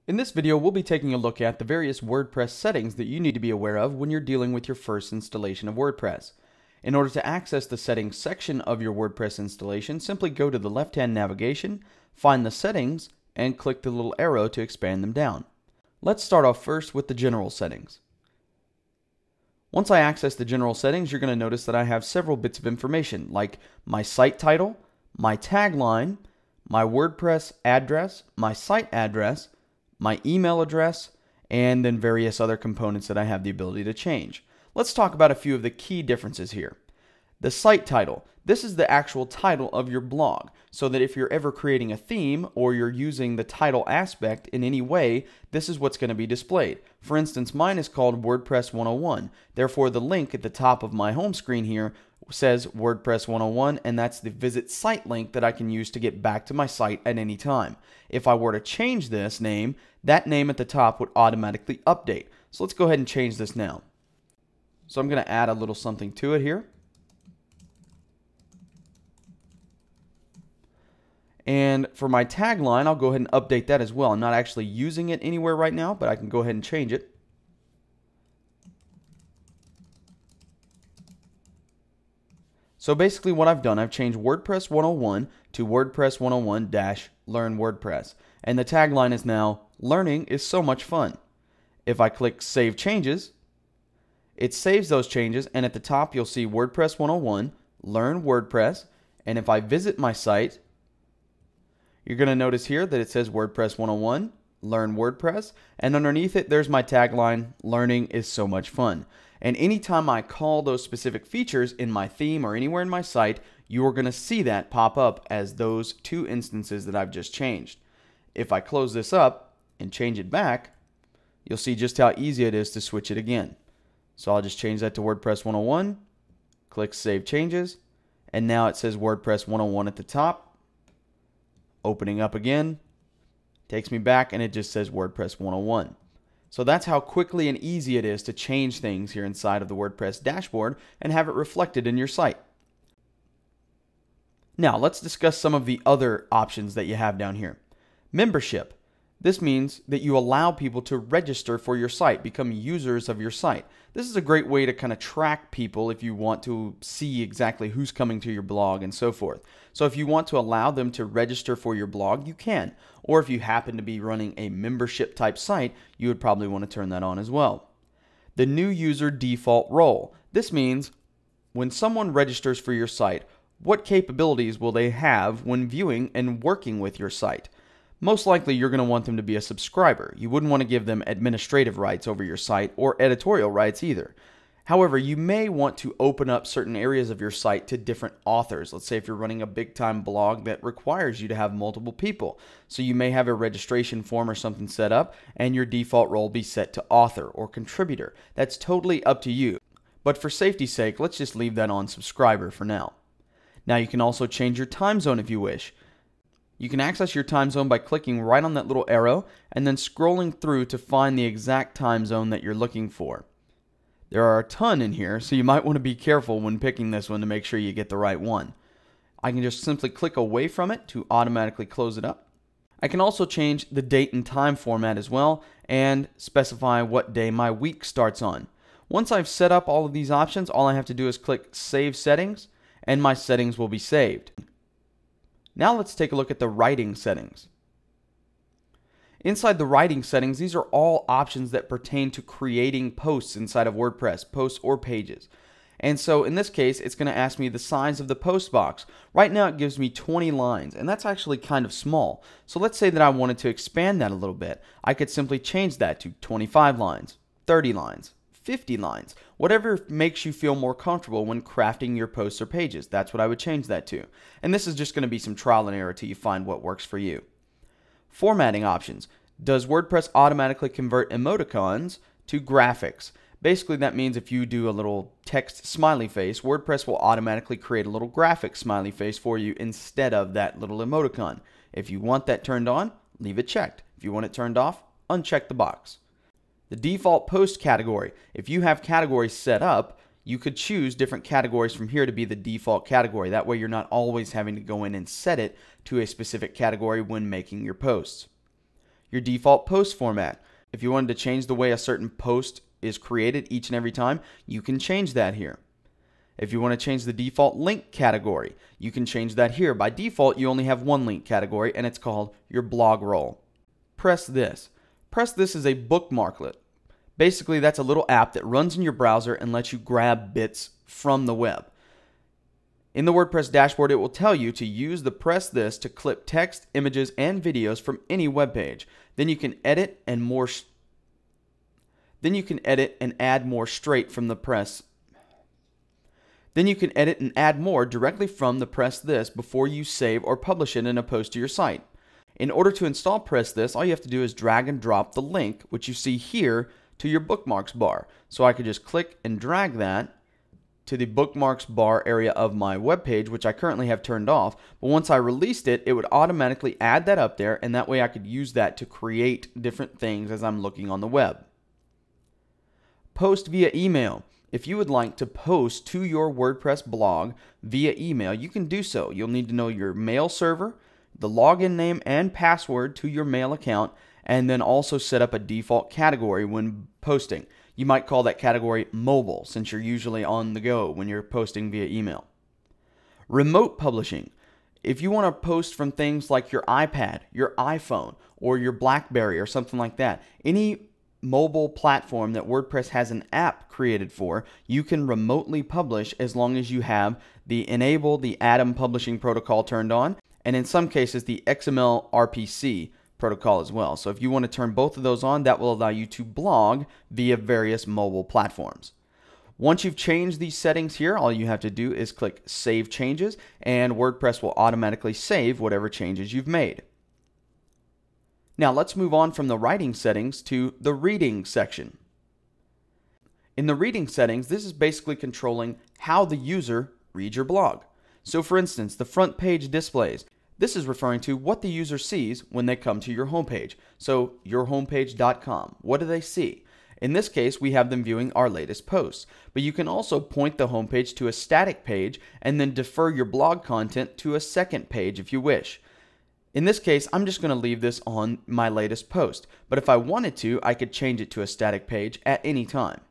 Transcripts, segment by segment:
In this video, we'll be taking a look at the various WordPress settings that you need to be aware of when you're dealing with your first installation of WordPress. In order to access the settings section of your WordPress installation, simply go to the left-hand navigation, find the settings, and click the little arrow to expand them down. Let's start off first with the general settings. Once I access the general settings, you're going to notice that I have several bits of information like my site title, my tagline, my WordPress address, my site address, my email address, and then various other components that I have the ability to change. Let's talk about a few of the key differences here. The site title. This is the actual title of your blog, so that if you're ever creating a theme or you're using the title aspect in any way, this is what's going to be displayed. For instance, mine is called WordPress 101. Therefore, the link at the top of my home screen here says WordPress 101, and that's the visit site link that I can use to get back to my site at any time. If I were to change this name, that name at the top would automatically update. So let's go ahead and change this now. So I'm going to add a little something to it here. And for my tagline, I'll go ahead and update that as well. I'm not actually using it anywhere right now, but I can go ahead and change it. So basically what I've done, I've changed WordPress 101 to WordPress 101-Learn WordPress. And the tagline is now, learning is so much fun. If I click Save Changes, it saves those changes, and at the top you'll see WordPress 101, Learn WordPress, and if I visit my site, you're going to notice here that it says WordPress 101, Learn WordPress, and underneath it there's my tagline, Learning is so much fun. And anytime I call those specific features in my theme or anywhere in my site, you are going to see that pop up as those two instances that I've just changed. If I close this up and change it back, you'll see just how easy it is to switch it again. So I'll just change that to WordPress 101, click Save Changes, and now it says WordPress 101 at the top. Opening up again, takes me back, and it just says WordPress 101. So that's how quickly and easy it is to change things here inside of the WordPress dashboard and have it reflected in your site. Now let's discuss some of the other options that you have down here. Membership. This means that you allow people to register for your site, become users of your site. This is a great way to kind of track people if you want to see exactly who's coming to your blog and so forth. So if you want to allow them to register for your blog, you can. Or if you happen to be running a membership type site, you would probably want to turn that on as well. The new user default role. This means when someone registers for your site, what capabilities will they have when viewing and working with your site? Most likely you're going to want them to be a subscriber. You wouldn't want to give them administrative rights over your site or editorial rights either. However, you may want to open up certain areas of your site to different authors. Let's say if you're running a big time blog that requires you to have multiple people. So you may have a registration form or something set up and your default role be set to author or contributor. That's totally up to you. But for safety's sake, let's just leave that on subscriber for now. Now you can also change your time zone if you wish. You can access your time zone by clicking right on that little arrow and then scrolling through to find the exact time zone that you're looking for. There are a ton in here, so you might want to be careful when picking this one to make sure you get the right one. I can just simply click away from it to automatically close it up. I can also change the date and time format as well and specify what day my week starts on. Once I've set up all of these options, all I have to do is click Save Settings and my settings will be saved. Now let's take a look at the writing settings. Inside the writing settings, these are all options that pertain to creating posts inside of WordPress, posts or pages. And so in this case, it's going to ask me the size of the post box. Right now it gives me 20 lines, and that's actually kind of small. So let's say that I wanted to expand that a little bit. I could simply change that to 25 lines, 30 lines, 50 lines, whatever makes you feel more comfortable when crafting your posts or pages. That's what I would change that to. And this is just going to be some trial and error till you find what works for you. Formatting options. Does WordPress automatically convert emoticons to graphics? Basically that means if you do a little text smiley face, WordPress will automatically create a little graphic smiley face for you instead of that little emoticon. If you want that turned on, leave it checked. If you want it turned off, uncheck the box. The default post category. If you have categories set up, you could choose different categories from here to be the default category. That way you're not always having to go in and set it to a specific category when making your posts. Your default post format. If you wanted to change the way a certain post is created each and every time, you can change that here. If you want to change the default link category, you can change that here. By default, you only have one link category, and it's called your blog roll. Press this. Press this is a bookmarklet. Basically, that's a little app that runs in your browser and lets you grab bits from the web. In the WordPress dashboard, it will tell you to use the press this to clip text, images, and videos from any web page. Then you can edit and add more straight from the press. Then you can edit and add more directly from the press this before you save or publish it in a post to your site. In order to install press this, all you have to do is drag and drop the link, which you see here, to your bookmarks bar. So I could just click and drag that to the bookmarks bar area of my web page, which I currently have turned off. But once I released it, it would automatically add that up there, and that way I could use that to create different things as I'm looking on the web. Post via email. If you would like to post to your WordPress blog via email, you can do so. You'll need to know your mail server, the login name and password to your mail account, and then also set up a default category when posting. You might call that category mobile, since you're usually on the go when you're posting via email. Remote publishing. If you want to post from things like your iPad, your iPhone, or your BlackBerry or something like that, any mobile platform that WordPress has an app created for, you can remotely publish as long as you have the Atom publishing protocol turned on, and in some cases the XML RPC protocol as well. So if you want to turn both of those on, that will allow you to blog via various mobile platforms. Once you've changed these settings here, all you have to do is click Save Changes, and WordPress will automatically save whatever changes you've made. Now let's move on from the writing settings to the reading section. In the reading settings, this is basically controlling how the user reads your blog. So for instance, the front page displays. This is referring to what the user sees when they come to your homepage. So yourhomepage.com, what do they see? In this case, we have them viewing our latest posts. But you can also point the homepage to a static page and then defer your blog content to a second page if you wish. In this case, I'm just going to leave this on my latest post, but if I wanted to, I could change it to a static page at any time.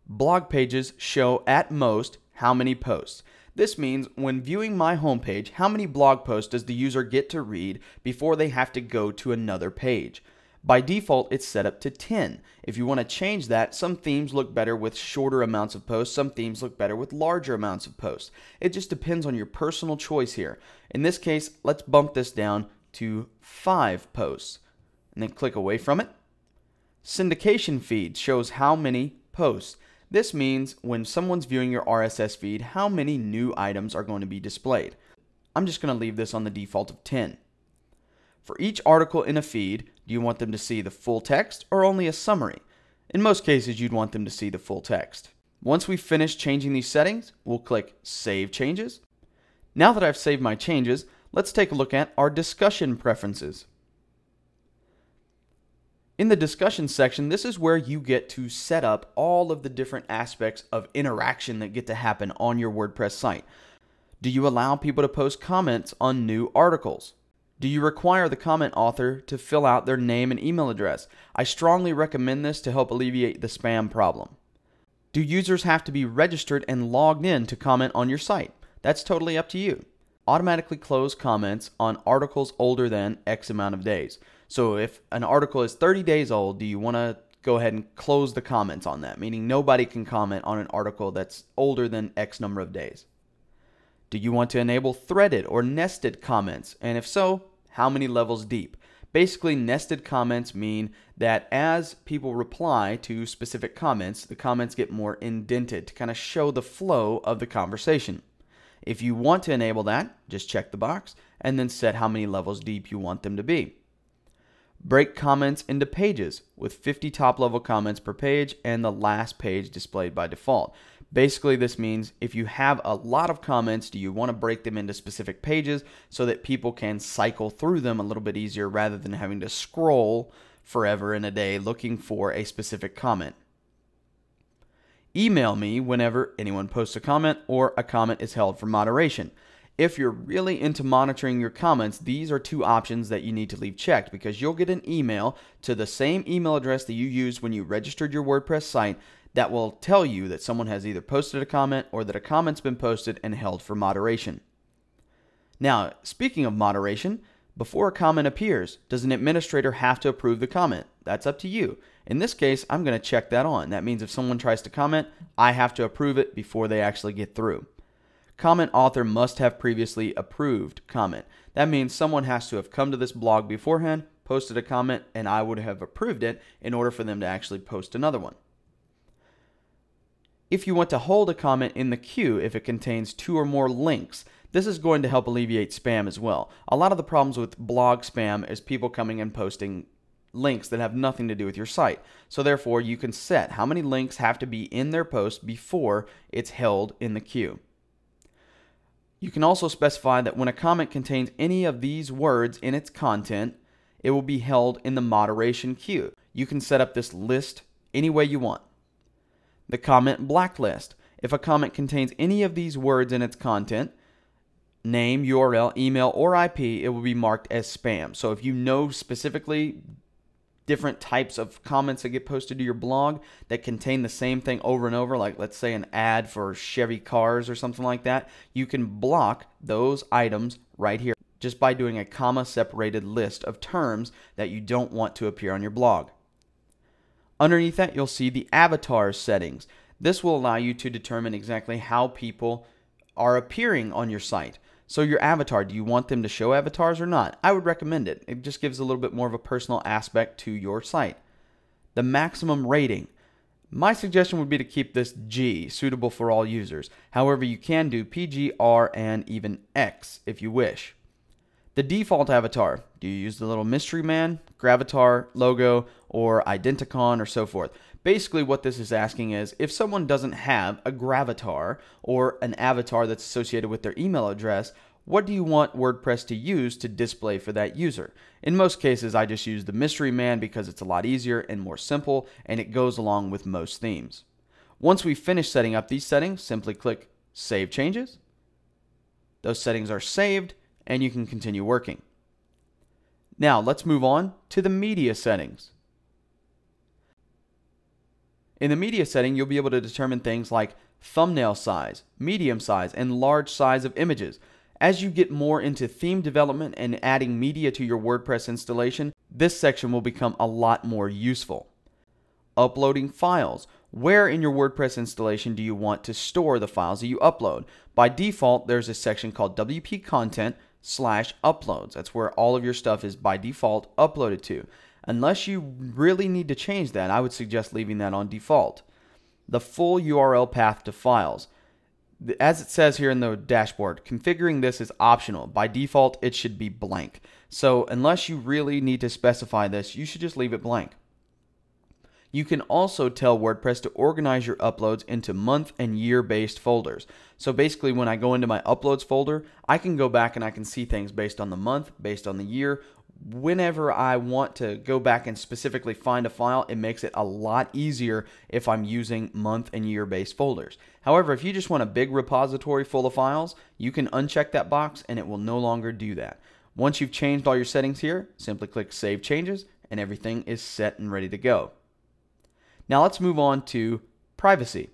Blog pages show at most how many posts. This means when viewing my homepage, how many blog posts does the user get to read before they have to go to another page. By default, it's set up to 10. If you want to change that, some themes look better with shorter amounts of posts, some themes look better with larger amounts of posts. It just depends on your personal choice here. In this case, let's bump this down to 5 posts, and then click away from it. Syndication feed shows how many posts. This means when someone's viewing your RSS feed, how many new items are going to be displayed. I'm just going to leave this on the default of 10. For each article in a feed, do you want them to see the full text or only a summary? In most cases, you'd want them to see the full text. Once we've finished changing these settings, we'll click Save Changes. Now that I've saved my changes, let's take a look at our discussion preferences. In the discussion section, this is where you get to set up all of the different aspects of interaction that get to happen on your WordPress site. Do you allow people to post comments on new articles? Do you require the comment author to fill out their name and email address? I strongly recommend this to help alleviate the spam problem. Do users have to be registered and logged in to comment on your site? That's totally up to you. Automatically close comments on articles older than X amount of days. So if an article is 30 days old, do you want to go ahead and close the comments on that? Meaning nobody can comment on an article that's older than X number of days. Do you want to enable threaded or nested comments? And if so, how many levels deep? Basically, nested comments mean that as people reply to specific comments, the comments get more indented to kind of show the flow of the conversation. If you want to enable that, just check the box and then set how many levels deep you want them to be. Break comments into pages with 50 top level comments per page and the last page displayed by default. Basically, this means if you have a lot of comments, do you want to break them into specific pages so that people can cycle through them a little bit easier rather than having to scroll forever in a day looking for a specific comment. Email me whenever anyone posts a comment or a comment is held for moderation. If you're really into monitoring your comments, these are two options that you need to leave checked, because you'll get an email to the same email address that you used when you registered your WordPress site that will tell you that someone has either posted a comment or that a comment's been posted and held for moderation. Now, speaking of moderation, before a comment appears, does an administrator have to approve the comment? That's up to you. In this case, I'm going to check that on. That means if someone tries to comment, I have to approve it before they actually get through. Comment author must have previously approved comment. That means someone has to have come to this blog beforehand, posted a comment, and I would have approved it in order for them to actually post another one. If you want to hold a comment in the queue if it contains 2 or more links, this is going to help alleviate spam as well. A lot of the problems with blog spam is people coming and posting links that have nothing to do with your site. So therefore, you can set how many links have to be in their post before it's held in the queue. You can also specify that when a comment contains any of these words in its content, it will be held in the moderation queue. You can set up this list any way you want. The comment blacklist. If a comment contains any of these words in its content, name, URL, email, or IP, it will be marked as spam. So if you know specifically different types of comments that get posted to your blog that contain the same thing over and over, like let's say an ad for Chevy cars or something like that, you can block those items right here just by doing a comma separated list of terms that you don't want to appear on your blog. Underneath that, you'll see the avatar settings. This will allow you to determine exactly how people are appearing on your site. So your avatar, do you want them to show avatars or not? I would recommend it. It just gives a little bit more of a personal aspect to your site. The maximum rating. My suggestion would be to keep this G, suitable for all users. However, you can do PG, R, and even X if you wish. The default avatar. Do you use the little mystery man, gravatar, logo, or identicon, or so forth? Basically what this is asking is, if someone doesn't have a gravatar or an avatar that's associated with their email address, what do you want WordPress to use to display for that user? In most cases, I just use the mystery man because it's a lot easier and more simple, and it goes along with most themes. Once we finish setting up these settings, simply click Save Changes. Those settings are saved, and you can continue working. Now let's move on to the media settings. In the media setting, you'll be able to determine things like thumbnail size, medium size, and large size of images. As you get more into theme development and adding media to your WordPress installation, this section will become a lot more useful. Uploading files. Where in your WordPress installation do you want to store the files that you upload? By default, there's a section called WP Content/uploads. That's where all of your stuff is by default uploaded to. Unless you really need to change that, I would suggest leaving that on default. The full URL path to files. As it says here in the dashboard, configuring this is optional. By default, it should be blank. So unless you really need to specify this, you should just leave it blank. You can also tell WordPress to organize your uploads into month and year based folders. So basically when I go into my uploads folder, I can go back and I can see things based on the month, based on the year. Whenever I want to go back and specifically find a file, it makes it a lot easier if I'm using month and year based folders. However, if you just want a big repository full of files, you can uncheck that box and it will no longer do that. Once you've changed all your settings here, simply click Save Changes and everything is set and ready to go. Now let's move on to privacy.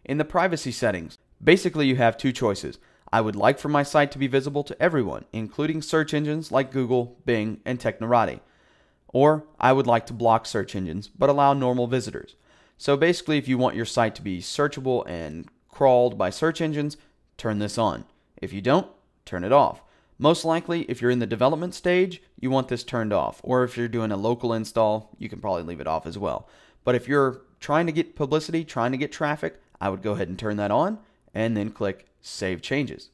In the privacy settings, basically you have two choices. I would like for my site to be visible to everyone, including search engines like Google, Bing, and Technorati. Or I would like to block search engines, but allow normal visitors. So basically, if you want your site to be searchable and crawled by search engines, turn this on. If you don't, turn it off. Most likely, if you're in the development stage, you want this turned off. Or if you're doing a local install, you can probably leave it off as well. But if you're trying to get publicity, trying to get traffic, I would go ahead and turn that on and then click Save Changes.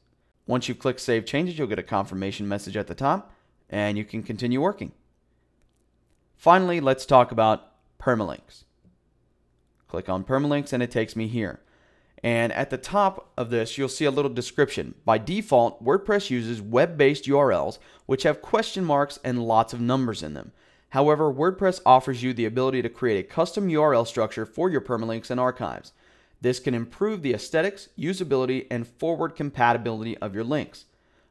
Once you click Save Changes, you'll get a confirmation message at the top and you can continue working. Finally, let's talk about permalinks. Click on permalinks and it takes me here. And at the top of this, you'll see a little description. By default, WordPress uses web-based URLs which have question marks and lots of numbers in them. However, WordPress offers you the ability to create a custom URL structure for your permalinks and archives. This can improve the aesthetics, usability, and forward compatibility of your links.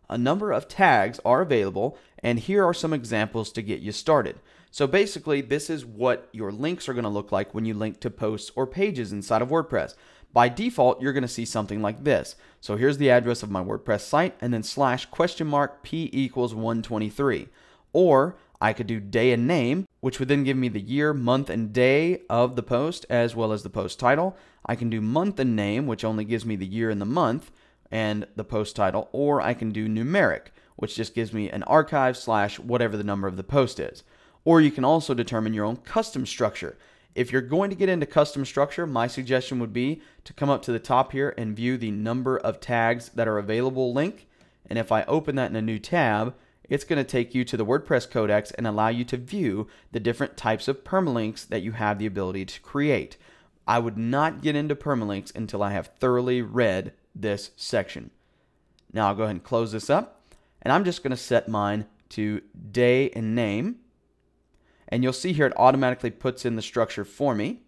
A number of tags are available, and here are some examples to get you started. So basically, this is what your links are going to look like when you link to posts or pages inside of WordPress. By default, you're going to see something like this. So here's the address of my WordPress site, and then /P equals 123. Or I could do day and name, which would then give me the year, month, and day of the post, as well as the post title. I can do month and name, which only gives me the year and the month, and the post title. Or I can do numeric, which just gives me an archive / whatever the number of the post is. Or you can also determine your own custom structure. If you're going to get into custom structure, my suggestion would be to come up to the top here and view the number of tags that are available link. And if I open that in a new tab, it's going to take you to the WordPress Codex and allow you to view the different types of permalinks that you have the ability to create. I would not get into permalinks until I have thoroughly read this section. Now I'll go ahead and close this up, and I'm just going to set mine to day and name. And you'll see here it automatically puts in the structure for me.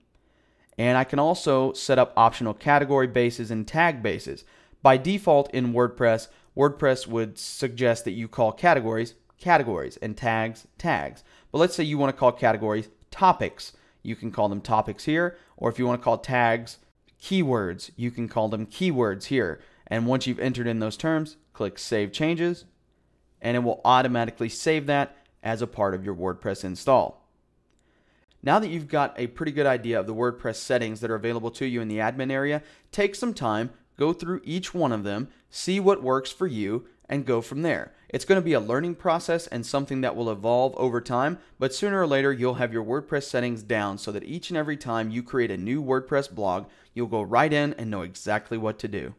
And I can also set up optional category bases and tag bases. By default in WordPress, WordPress would suggest that you call categories categories and tags tags. But let's say you want to call categories topics. You can call them topics here. Or if you want to call tags keywords, you can call them keywords here. And once you've entered in those terms, click Save Changes, and it will automatically save that as a part of your WordPress install. Now that you've got a pretty good idea of the WordPress settings that are available to you in the admin area, take some time, go through each one of them, see what works for you, and go from there. It's going to be a learning process and something that will evolve over time, but sooner or later you'll have your WordPress settings down so that each and every time you create a new WordPress blog, you'll go right in and know exactly what to do.